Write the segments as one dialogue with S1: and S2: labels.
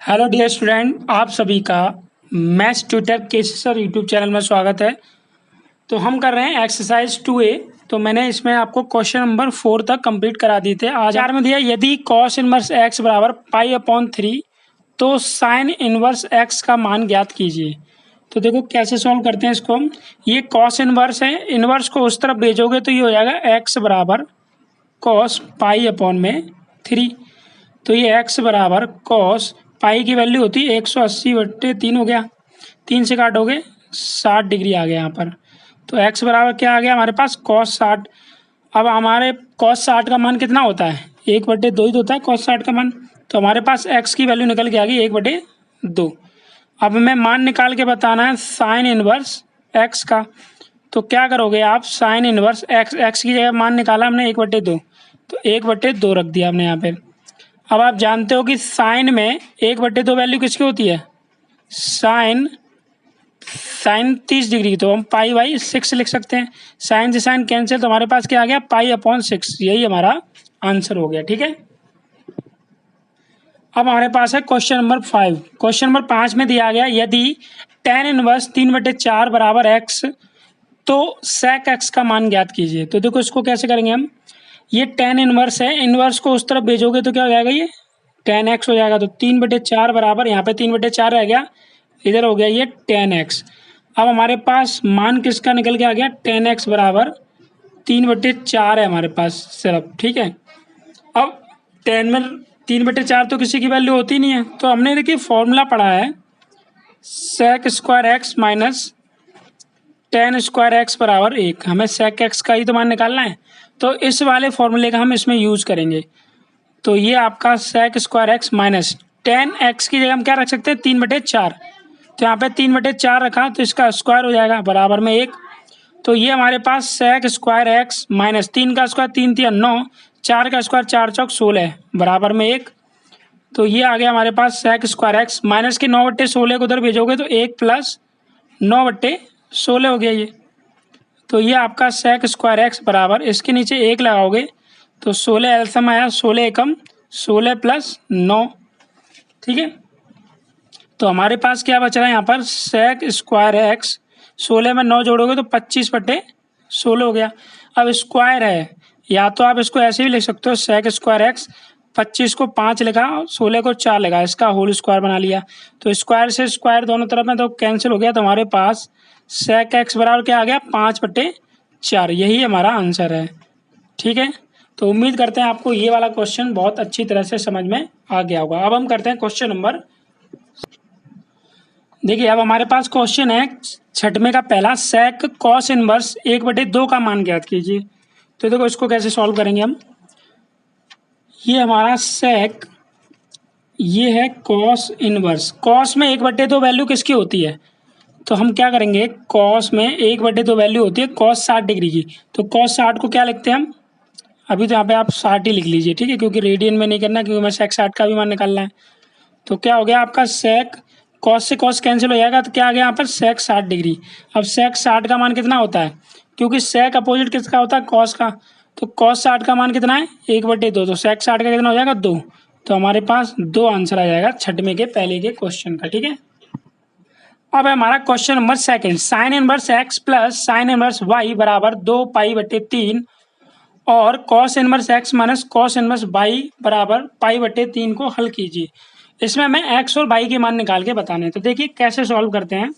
S1: Hello dear student, आप सभी का मैथ्स ट्यूटर केसी सर यूट्यूब चैनल में स्वागत है। तो हम कर रहे हैं एक्सरसाइज 2A। तो मैंने इसमें आपको क्वेश्चन नंबर 4 तक कंप्लीट करा दिए थे। आज चार में दिया यदि cos इनवर्स x बराबर पाई अपॉन 3 तो साइन इनवर्स x का मान ज्ञात कीजिए। तो देखो कैसे सॉल्व करते हैं इसको हम। ये cos इनवर्स है, इनवर्स को उस तरफ भेजोगे तो ये हो जाएगा x बराबर cos पाई अपॉन में 3। तो ये x बराबर cos पाई की वैल्यू होती है 180/3 हो गया। 3 से काटोगे 60 डिग्री आ गया यहाँ पर। तो x बराबर क्या आ गया हमारे पास cos 60। अब हमारे cos 60 का मान कितना होता है, 1/2 ही तो होता है cos 60 का मान। तो हमारे पास x की वैल्यू निकल के आ गई 1/2। अब हमें मान निकाल के बताना है साइन इनवर्स x का। तो क्या करोगे आप, साइन इनवर्स x की जगह मान निकाला हमने 1/2, तो 1/2 रख दिया हमने यहाँ पे। अब आप जानते हो कि साइन में 1/2 वैल्यू किसकी होती है, साइन 30 डिग्री की। तो हम पाई/6 लिख सकते हैं। साइन से साइन कैंसिल, तो हमारे पास क्या आ गया पाई/6। यही हमारा आंसर हो गया। ठीक है। अब हमारे पास है क्वेश्चन नंबर 5। क्वेश्चन नंबर 5 में दिया गया यदि tan इनवर्स 3/4 बराबर x तो sec x का मान ज्ञात कीजिए। तो देखो इसको कैसे करेंगे हम। ये tan इनवर्स है, इनवर्स को उस तरफ भेजोगे तो क्या हो जाएगा, ये tan x हो जाएगा। तो 3/4 बराबर, यहाँ पे 3/4 रह गया, इधर हो गया ये tan x। अब हमारे पास मान किसका निकल के आ गया, tan x बराबर 3/4 है हमारे पास सिर्फ। ठीक है। अब tan में 3/4 तो किसी की वैल्यू होती नहीं है, तो हमने देखिए फॉर्मूला पढ़ा है sec square x minus tan square x बराबर 1। हमें sec x का ही तो मान निकालना है, तो इस वाले फॉर्मूले का हम इसमें यूज़ करेंगे। तो ये आपका sec square x minus tan x की जगह हम क्या रख सकते हैं, 3/4। तो यहाँ पे 3/4 रखा तो इसका स्क्वायर हो जाएगा बराबर में 1। तो ये हमारे पास sec स्क्वायर एक्स माइनस 3 का स्क्वायर 3 3 9, 4 का स्क्वायर 4 चौक 16 बराबर में 1। तो ये आ गया हमारे पास sec स्क्वायर एक्स माइनस के 9/16 को उधर भेजोगे तो 1 प्लस 9/16 हो गया ये। तो ये आपका sec स्क्वायर एक्स बराबर, इसके नीचे 1 लगाओगे तो 16 एलसीएम आया, 16 एकम 16 प्लस 9। ठीक है। तो हमारे पास क्या बच रहा है यहाँ पर, sec स्क्वायर एक्स 16 में 9 जोड़ोगे तो 25/16 हो गया। अब स्क्वायर है, या तो आप इसको ऐसे भी लिख सकते हो sec स्क्वायर एक्स 25 को 5 लिखा और 16 को 4 लिखा, इसका होल स्क्वायर बना लिया। तो स्क्वायर से स्क्वायर दोनों तरफ में तो कैंसिल हो गया। तो हमारे पास sec एक्स बराबर क्या आ गया 5/4। यही हमारा आंसर है। ठीक है। तो उम्मीद करते हैं आपको ये वाला क्वेश्चन बहुत अच्छी तरह से समझ में आ गया होगा। अब हम करते हैं क्वेश्चन नंबर, देखिए अब हमारे पास क्वेश्चन है 6वें का पहला, sec cos इनवर्स 1/2 का मान ज्ञात कीजिए। तो देखो इसको कैसे सॉल्व करेंगे हम। ये हमारा sec, ये है cos इनवर्स। cos में 1/2 वैल्यू किसकी होती है, तो हम क्या करेंगे, cos में 1/2 वैल्यू होती है cos 60 डिग्री की। तो cos 60 को क्या लिखते हैं हम, अभी तो यहाँ पे आप 60 ही लिख लीजिए। ठीक है, क्योंकि रेडियन में नहीं करना, क्योंकि हमें sec 60 का भी मान निकालना है। तो क्या हो गया आपका sec, cos से cos कैंसिल हो जाएगा, तो क्या आ गया यहाँ पर sec 60 डिग्री। अब sec 60 का मान कितना होता है, क्योंकि sec अपोजिट किसका होता है, cos का। तो cos 60 का मान कितना है 1/2, तो sec 60 का कितना हो जाएगा 2। तो हमारे पास 2 आंसर आ जाएगा 6वें के पहले के क्वेश्चन का। ठीक है। अब है हमारा question number 2, sine inverse X plus sine inverse Y बराबर 2 पाई/3 और cos inverse X minus cos inverse Y बराबर पाई/3 को हल कीजिए। इसमें हमें x और y के मान निकाल के बताने हैं। तो देखिए कैसे सॉल्व करते हैं।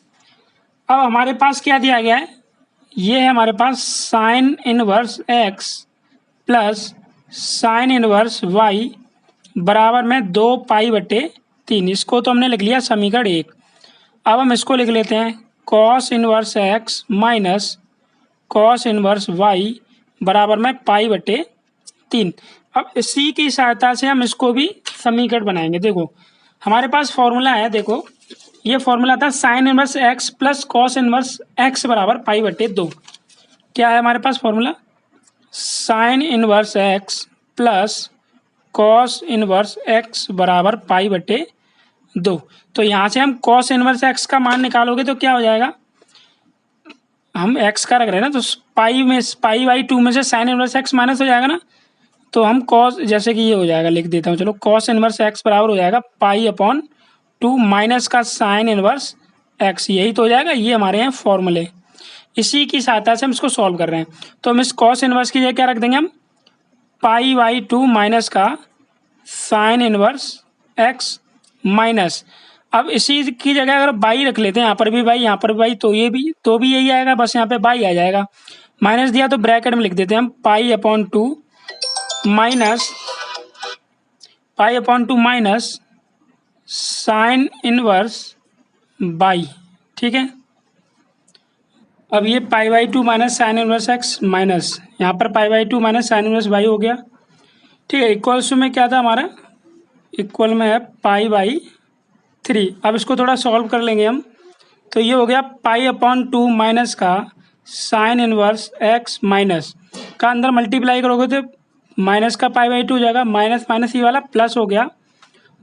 S1: अब हमारे पास क्या दिया गया है, ये है हमारे पास sine inverse x plus sine inverse y बराबर में 2 पाई/3। इसको तो हमने लिख लिया समीकरण 1। अब हम इसको लिख लेते हैं cos inverse x minus cos inverse y बराबर में पाई/3। अब इसी की सहायता से हम इसको भी समीकरण बनाएंगे। देखो हमारे पास फॉर्मूला है, देखो ये फॉर्मूला था sine inverse x plus cos inverse x बराबर पाई/2। क्या है हमारे पास formula, sine inverse x plus cos inverse x बराबर पाई/2। तो यहाँ से हम cos इनवर्स x का मान निकालोगे तो क्या हो जाएगा, हम x का रख रहे हैं ना, तो पाई/2 में से साइन इनवर्स x माइनस हो जाएगा ना। तो हम cos, जैसे कि ये हो जाएगा, लिख देता हूँ चलो, cos इनवर्स x बराबर हो जाएगा पाई/2 टू माइनस का साइन इनवर्स एक्स, यही तो हो जाएगा। ये हमारे यहाँ फॉर्मूले, इसी की सहायता से हम इसको सॉल्व कर रहे हैं। तो हम इस कॉस इनवर्स की जगह क्या रख देंगे हम, पाई बाई टू माइनस का साइन इनवर्स एक्स माइनस, अब इसी की जगह अगर बाई रख लेते हैं, यहाँ पर भी बाई यहाँ पर भी बाई, तो ये भी यही आएगा, बस यहाँ पे बाई आ जाएगा। माइनस दिया तो ब्रैकेट में लिख देते हैं हम pi upon two minus sine inverse by, ठीक है। अब ये pi by two minus sign inverse X minus यहाँ पर pi by two minus sine inverse by हो गया, ठीक है। इक्वल्स में क्या था हमारा, इक्वल में है पाई बाई थ्री। अब इसको थोड़ा सॉल्व कर लेंगे हम, तो ये हो गया पाई अपॉन टू माइनस का साइन इनवर्स एक्स माइनस का अंदर मल्टीप्लाई करोगे तो माइनस का पाई बाई टू हो जाएगा, माइनस माइनस ये वाला प्लस हो गया,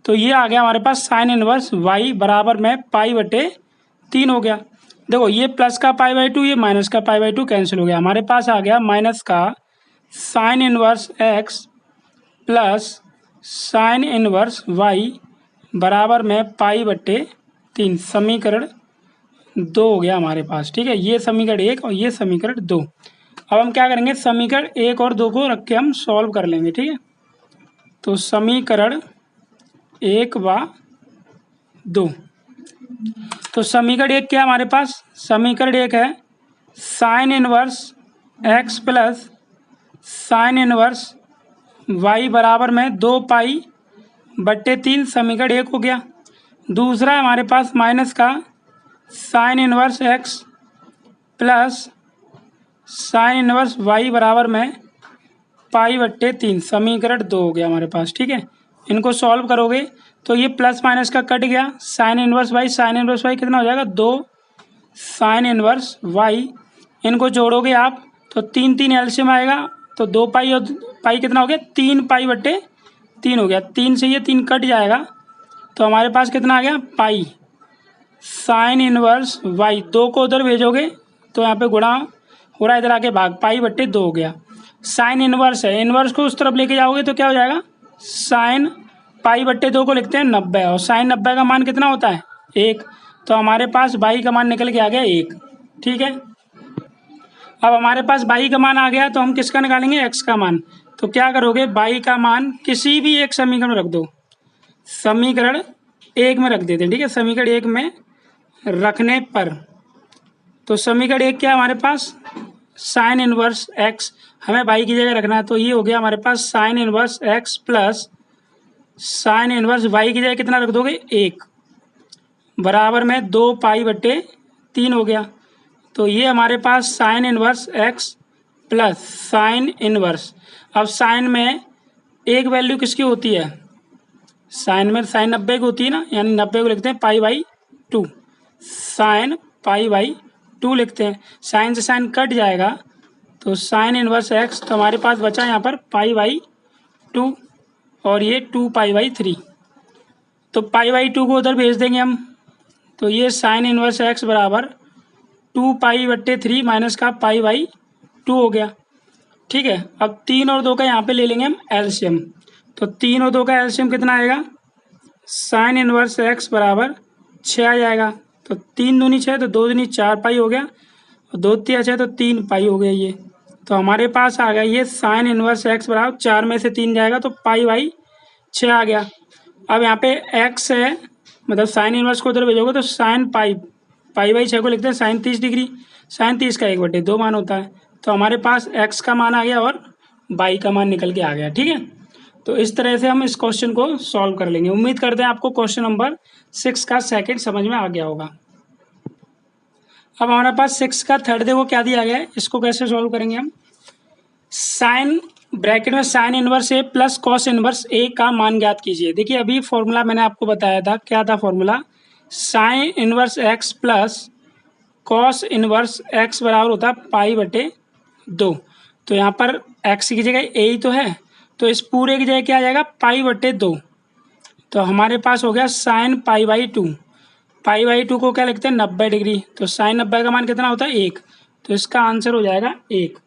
S1: तो ये आ गया हमारे पास साइन इनवर्स वाई बराबर में पाई बटे तीन हो गया। देखो ये प्लस का पाई बाई टू, ये माइनस का पाई बाई टू कैंसिल हो गया, हमारे पास आ गया माइनस का sine inverse X plus sine inverse Y बराबर में पाई बटे तीन। समीकरण दो हो गया हमारे पास, ठीक है। ये समीकरण एक और ये समीकरण दो। अब हम क्या करेंगे, समीकरण एक और दो को रख के हम सॉल्व कर लेंगे, ठीक है। तो समीकरण एक व दो, तो समीकरण एक क्या है हमारे पास, समीकरण एक है sine inverse X plus sine inverse Y बराबर में दो पाई बट्टे तीन, समीकरण एक हो गया। दूसरा है हमारे पास माइनस का sine inverse X plus sine inverse Y बराबर में पाई बट्टे तीन, समीकरण दो हो गया हमारे पास, ठीक है। इनको सॉल्व करोगे तो ये प्लस माइनस का कट गया, साइन इनवर्स वाई कितना हो जाएगा, दो साइन इनवर्स वाई, इनको जोड़ोगे आप तो तीन तीन एलसीएम आएगा, तो दो पाई और पाई कितना हो गया, तीन पाई बट्टे तीन हो गया, तीन से ये तीन कट जाएगा, तो हमारे पास कितना आ गया, पाई साइन इनवर्स वाई, दो को उधर भेजोगे तो यहाँ पे गुणा हो रहा है, इधर आके भाग, पाई बट्टे दो हो गया। साइन इनवर्स है, इनवर्स को उस तरफ लेके जाओगे तो क्या हो जाएगा, साइन पाई बट्टे दो को लिखते हैं 90, और साइन 90 का मान कितना होता है, एक, तो हमारे पास बाई का मान निकल के आ गया एक, ठीक है। अब हमारे पास बाई का मान आ गया तो हम किसका निकालेंगे, एक्स का मान। तो क्या करोगे, बाई का मान किसी भी एक समीकरण में रख दो, समीकरण एक में रख देते हैं, ठीक है। समीकरण एक में रखने पर तो समीकरण एक क्या है हमारे पास, साइन इनवर्स एक्स, हमें बाई की जगह रखना है, तो ये हो गया हमारे पास sine inverse X plus sine inverse Y की जगह कितना रख दोगे, एक, बराबर में दो पाई बट्टे तीन हो गया। तो ये हमारे पास sine inverse X plus sine inverse, अब साइन में एक वैल्यू किसकी होती है, साइन में साइन 90 की होती है ना, यानी 90 को लिखते हैं pi by two, sine pi by two लिखते हैं, साइन से साइन कट जाएगा तो साइन इनवर्स एक्स, तो हमारे पास बचा यहाँ पर पाई बाई टू और ये टू पाई बाई थ्री, तो पाई बाई टू को उधर भेज देंगे हम, तो ये साइन इनवर्स एक्स बराबर टू पाई बट्टे थ्री माइनस का पाई बाई टू हो गया, ठीक है। अब तीन और दो का यहाँ पे ले लेंगे हम एलसीएम, तो तीन और दो का एलसीएम कितना आएगा, साइन इनवर्स एक्स बराबर 6 आ जाएगा, तो तीन दूनी 6 तो दो दूनी 4 पाई हो गया, और दो तिया 6 तो 3 पाई हो गया ये, तो हमारे पास आ गया ये साइन इनवर्स एक्स बराबर 4 में से 3 जाएगा तो पाई बाई 6 आ गया। अब यहाँ पे एक्स है, मतलब साइन इनवर्स को उधर भेजोगे तो साइन पाई बाई 6 को लिखते हैं साइन 30 डिग्री, साइन 30 का 1/2 मान होता है, तो हमारे पास एक्स का मान आ गया और बाई का मान निकल के आ गया, ठीक है। तो इस तरह से हम इस क्वेश्चन को सॉल्व कर लेंगे। उम्मीद करते हैं आपको क्वेश्चन नंबर 6 का सेकंड समझ में आ गया होगा। अब हमारे पास 6 का थर्ड देखो क्या दिया गया है, इसको कैसे सॉल्व करेंगे हम, साइन ब्रैकेट में साइन इनवर्स ए प्लस कॉस इनवर्स ए का मान ज्ञात कीजिए। देखिए अभी फॉर्मूला मैंने आपको बताया था, क्या था formula, sine inverse X plus cos inverse x बराबर होता है पाई बटे दो, तो यहाँ पर एक्स की जगह ए ही तो है, तो इस पूरे की जगह क्या आ जाएगा, पाई बटे दो, तो हमारे पास हो गया sine pi by two, pi by two को क्या लिखते हैं 90 डिग्री, तो साइन 90 का मान कितना होता है एक, तो इसका आंसर हो जाएगा एक।